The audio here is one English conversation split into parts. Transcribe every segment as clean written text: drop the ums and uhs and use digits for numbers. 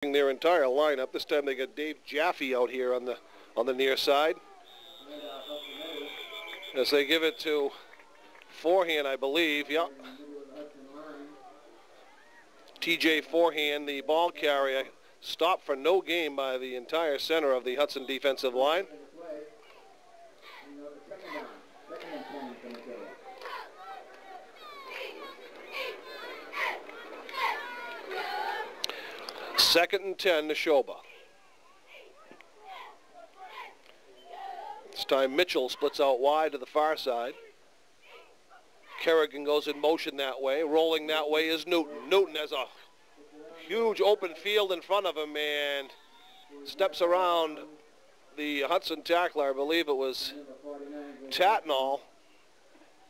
their entire lineup. This time they got Dave Jaffe out here on the near side. As they give it to Forehand, I believe. Yep. TJ Forehand, the ball carrier, stopped for no gain by the entire center of the Hudson defensive line. Second and 10, Nashoba. This time Mitchell splits out wide to the far side. Kerrigan goes in motion that way. Rolling that way is Newton. Newton has a huge open field in front of him and steps around the Hudson tackler. I believe it was Tatnall.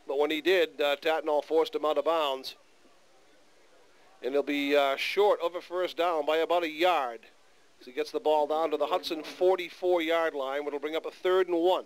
But when he did, Tatnall forced him out of bounds. And he'll be short of a first down by about a yard. So he gets the ball down to the Hudson 44-yard line, which will bring up a 3rd and 1.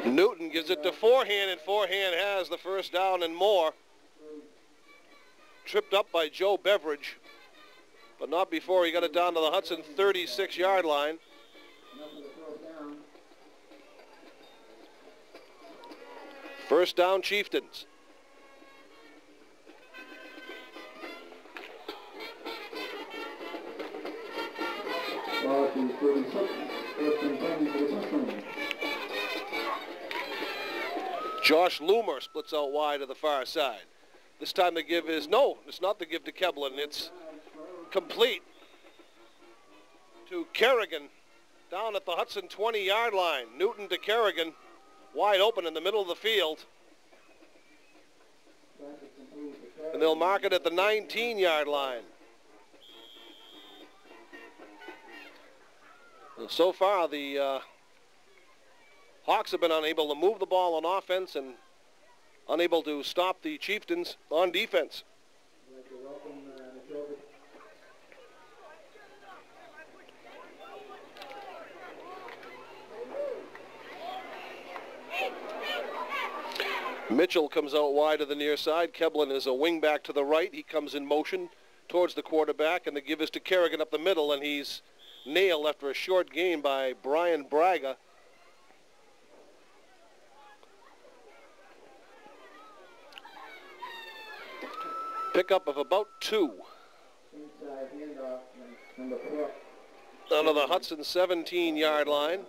Newton gives it to Forehand, and Forehand has the first down and more. Tripped up by Joe Beveridge, but not before he got it down to the Hudson 36-yard line. First down, Chieftains. Josh Loomer splits out wide to the far side. This time the give is, no, it's not the give to Keblin. It's complete to Kerrigan down at the Hudson 20-yard line. Newton to Kerrigan, wide open in the middle of the field. And they'll mark it at the 19-yard line. And so far, the Hawks have been unable to move the ball on offense and unable to stop the Chieftains on defense. Mitchell comes out wide to the near side. Keblin is a wing back to the right. He comes in motion towards the quarterback, and the give is to Kerrigan up the middle, and he's nailed after a short gain by Brian Braga. Pickup of about 2. Out of the Hudson 17-yard line.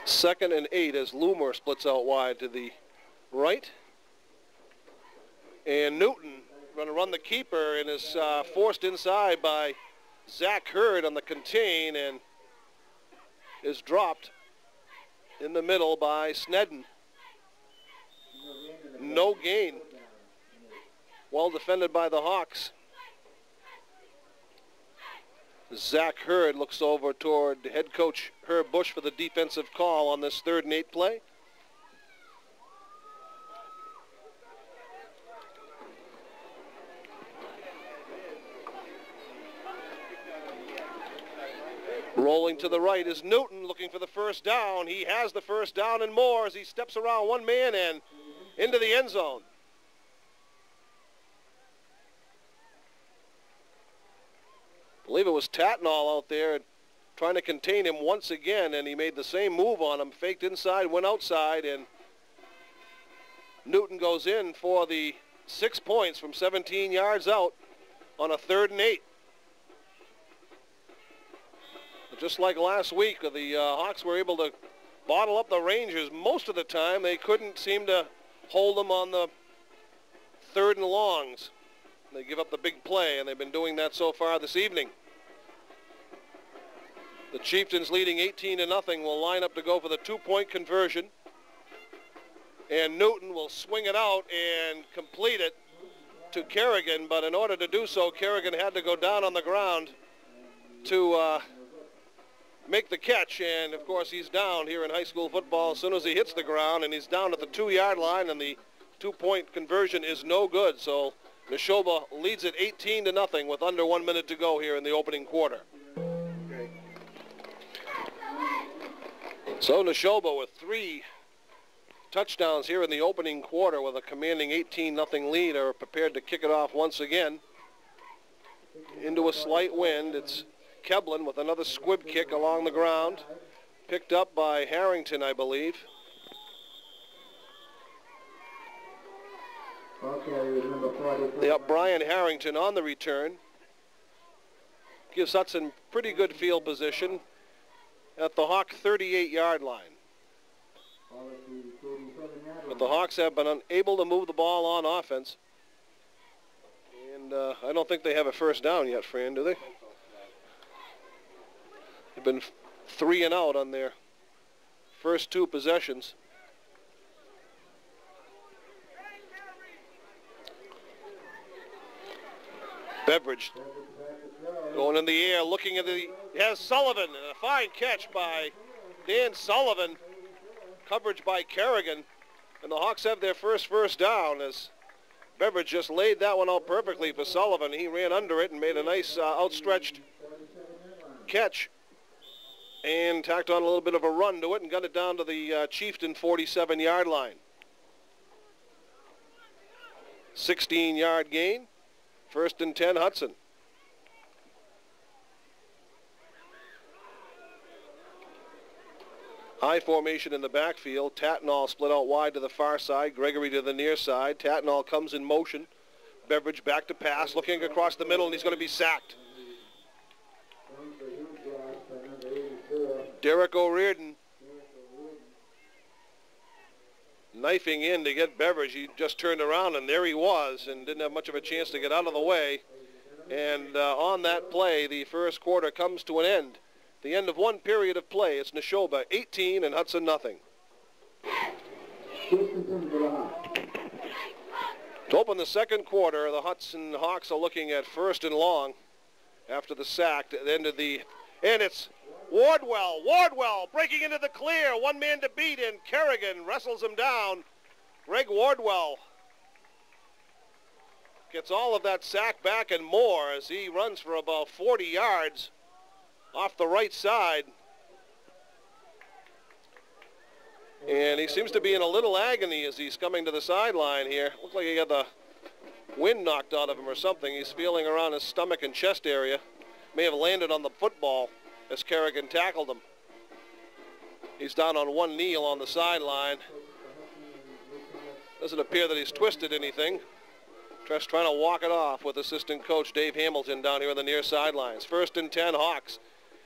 Second and 8 as Loomer splits out wide to the right. And Newton going to run the keeper and is forced inside by Zach Hurd on the contain and is dropped in the middle by Snedden. No gain. Well defended by the Hawks. Zach Hurd looks over toward head coach Herb Bush for the defensive call on this 3rd and 8 play. Rolling to the right is Newton looking for the first down. He has the first down and more as he steps around one man and into the end zone. I believe it was Tatnall out there trying to contain him once again, and he made the same move on him. Faked inside, went outside, and Newton goes in for the 6 points from 17 yards out on a 3rd and 8. Just like last week, the Hawks were able to bottle up the Rangers most of the time. They couldn't seem to hold them on the 3rd and longs. They give up the big play, and they've been doing that so far this evening. The Chieftains leading 18-0 will line up to go for the 2-point conversion. And Newton will swing it out and complete it to Kerrigan, but in order to do so, Kerrigan had to go down on the ground to make the catch, and of course he's down here in high school football as soon as he hits the ground, and he's down at the 2-yard line, and the 2-point conversion is no good. So Nashoba leads it 18-0 with under 1 minute to go here in the opening quarter. So Nashoba with 3 touchdowns here in the opening quarter with a commanding 18-0 lead are prepared to kick it off once again into a slight wind. It's Keblin with another squib kick along the ground, picked up by Harrington, I believe. Yep, Brian Harrington on the return. Gives Hudson pretty good field position at the Hawk 38-yard line. But the Hawks have been unable to move the ball on offense. And I don't think they have a first down yet, Fran, do they? They've been 3 and out on their first 2 possessions. Beveridge going in the air, looking at the, has Sullivan, and a fine catch by Dan Sullivan. Coverage by Kerrigan, and the Hawks have their first down as Beveridge just laid that one out perfectly for Sullivan. He ran under it and made a nice outstretched catch and tacked on a little bit of a run to it and got it down to the Chieftain 47-yard line. 16-yard gain, 1st and 10 Hudson. High formation in the backfield. Tatnall split out wide to the far side. Gregory to the near side. Tatnall comes in motion. Beveridge back to pass, looking across the middle, and he's going to be sacked. Derek O'Riordan knifing in to get Beveridge. He just turned around, and there he was, and didn't have much of a chance to get out of the way. And on that play, the first quarter comes to an end. The end of one period of play. It's Nashoba 18 and Hudson nothing. To open the second quarter, the Hudson Hawks are looking at 1st and long after the sack at the end of the, and it's Wardwell breaking into the clear, 1 man to beat, and Kerrigan wrestles him down. Greg Wardwell gets all of that sack back and more as he runs for about 40 yards. Off the right side. And he seems to be in a little agony as he's coming to the sideline here. Looks like he got the wind knocked out of him or something. He's feeling around his stomach and chest area. May have landed on the football as Kerrigan tackled him. He's down on one knee along the sideline. Doesn't appear that he's twisted anything. Just trying to walk it off with assistant coach Dave Hamilton down here on the near sidelines. 1st and 10 Hawks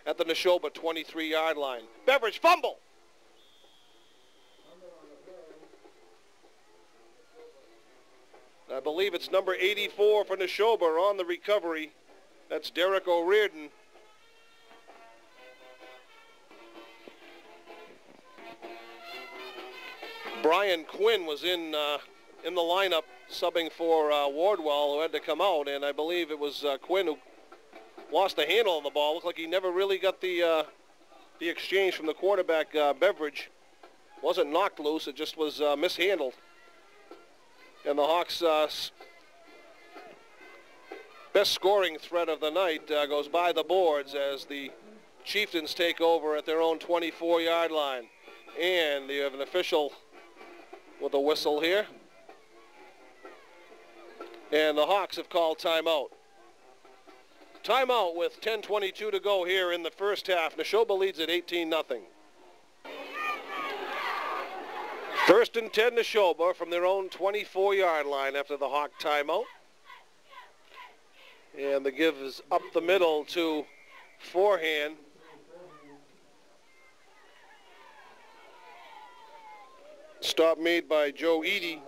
at the Nashoba 23-yard line. Beveridge fumble. I believe it's number 84 for Nashoba on the recovery. That's Derek O'Riordan. Brian Quinn was in the lineup subbing for Wardwell, who had to come out, and I believe it was Quinn who lost the handle on the ball. Looked like he never really got the exchange from the quarterback, Beveridge. Wasn't knocked loose, it just was mishandled. And the Hawks' best scoring threat of the night goes by the boards as the Chieftains take over at their own 24-yard line. And you have an official with a whistle here. And the Hawks have called timeout. Timeout with 10:22 to go here in the first half. Nashoba leads at 18-0. 1st and 10 Nashoba from their own 24-yard line after the Hawk timeout. And the give is up the middle to Forehand. Stop made by Joe Eady,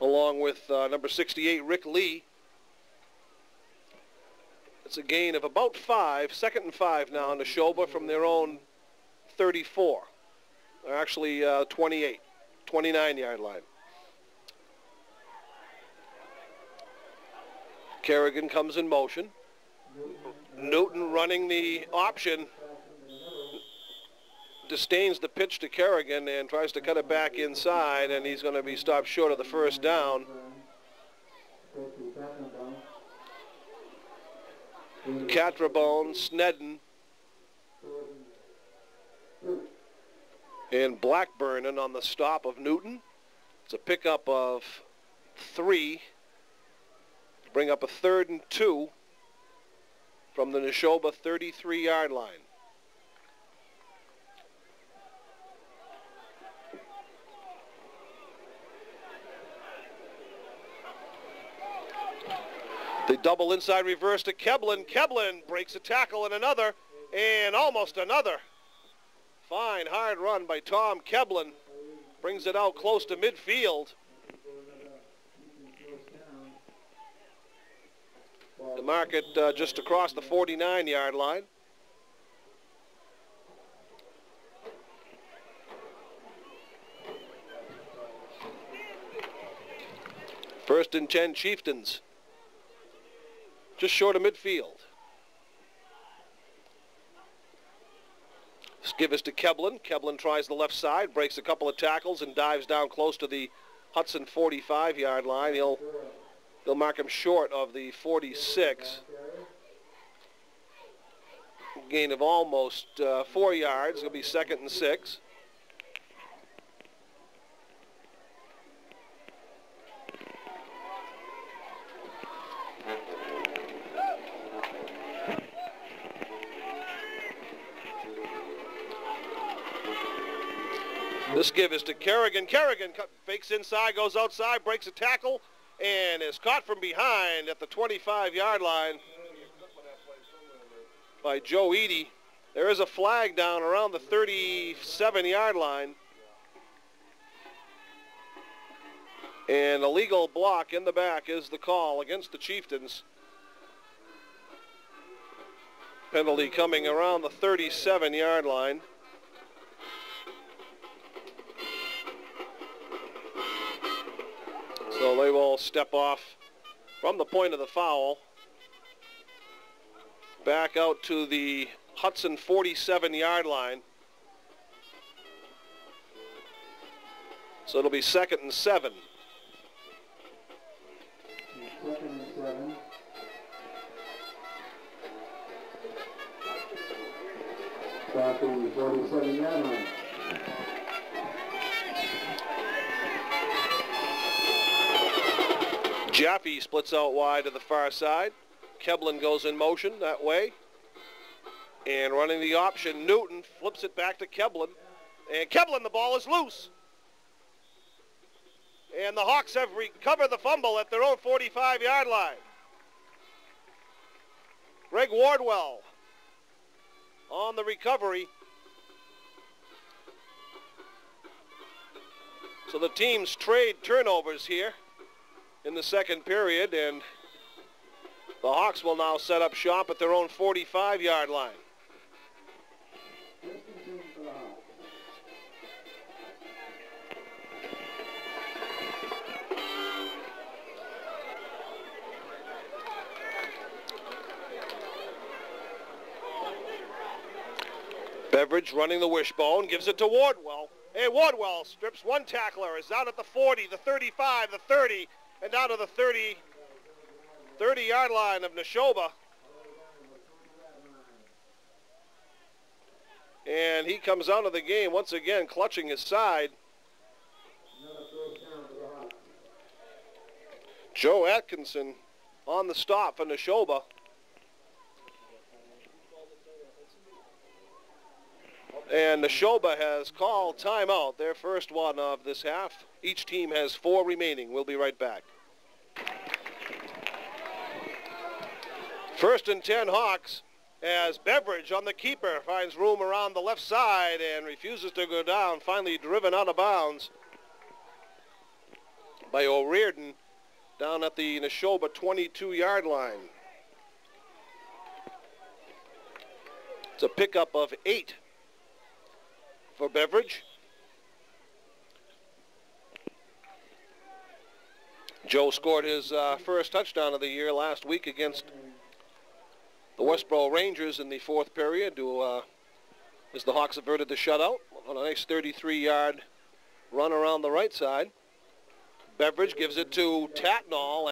along with number 68, Rick Lee. It's a gain of about 5, 2nd and 5 now, Nashoba from their own 34. Or actually 28, 29-yard line. Kerrigan comes in motion. running the option, disdains the pitch to Kerrigan and tries to cut it back inside, and he's going to be stopped short of the first down. Catrabone, Snedden, and Blackburn on the stop of Newton. It's a pickup of 3. Bring up a 3rd and 2 from the Nashoba 33-yard line. The double inside reverse to Keblin. Keblin breaks a tackle and another, and almost another. Fine, hard run by Tom Keblin. Brings it out close to midfield. The market just across the 49-yard line. First and 10 Chieftains. Just short of midfield. This give is to Keblin. Keblin tries the left side, breaks a couple of tackles, and dives down close to the Hudson 45-yard line. He'll mark him short of the 46. Gain of almost 4 yards. It'll be 2nd and 6. This give is to Kerrigan. Kerrigan fakes inside, goes outside, breaks a tackle, and is caught from behind at the 25-yard line by Joe Eady. There is a flag down around the 37-yard line. And a legal block in the back is the call against the Chieftains. Penalty coming around the 37-yard line. So they will step off from the point of the foul, back out to the Hudson 47-yard line. So it'll be 2nd and 7. 2nd and 7. Back to the 47-yard line. Jaffe splits out wide to the far side. Keblin goes in motion that way. And running the option, Newton flips it back to Keblin. And Keblin, the ball is loose. And the Hawks have recovered the fumble at their own 45-yard line. Greg Wardwell on the recovery. So the teams trade turnovers here in the second period, and the Hawks will now set up shop at their own 45-yard line. Beveridge running the wishbone, gives it to Wardwell. And Wardwell strips one tackler, is out at the 40, the 35, the 30, and down to the 30-yard line of Nashoba. And he comes out of the game once again, clutching his side. Joe Atkinson on the stop for Nashoba. And Nashoba has called timeout, their first one of this half. Each team has 4 remaining. We'll be right back. First and 10 Hawks, as Beveridge on the keeper finds room around the left side and refuses to go down, finally driven out of bounds by O'Riordan down at the Nashoba 22-yard line. It's a pickup of 8 for Beveridge. Joe scored his first touchdown of the year last week against the Westboro Rangers in the fourth period as the Hawks averted the shutout on a nice 33-yard run around the right side. Beveridge gives it to Tatnall.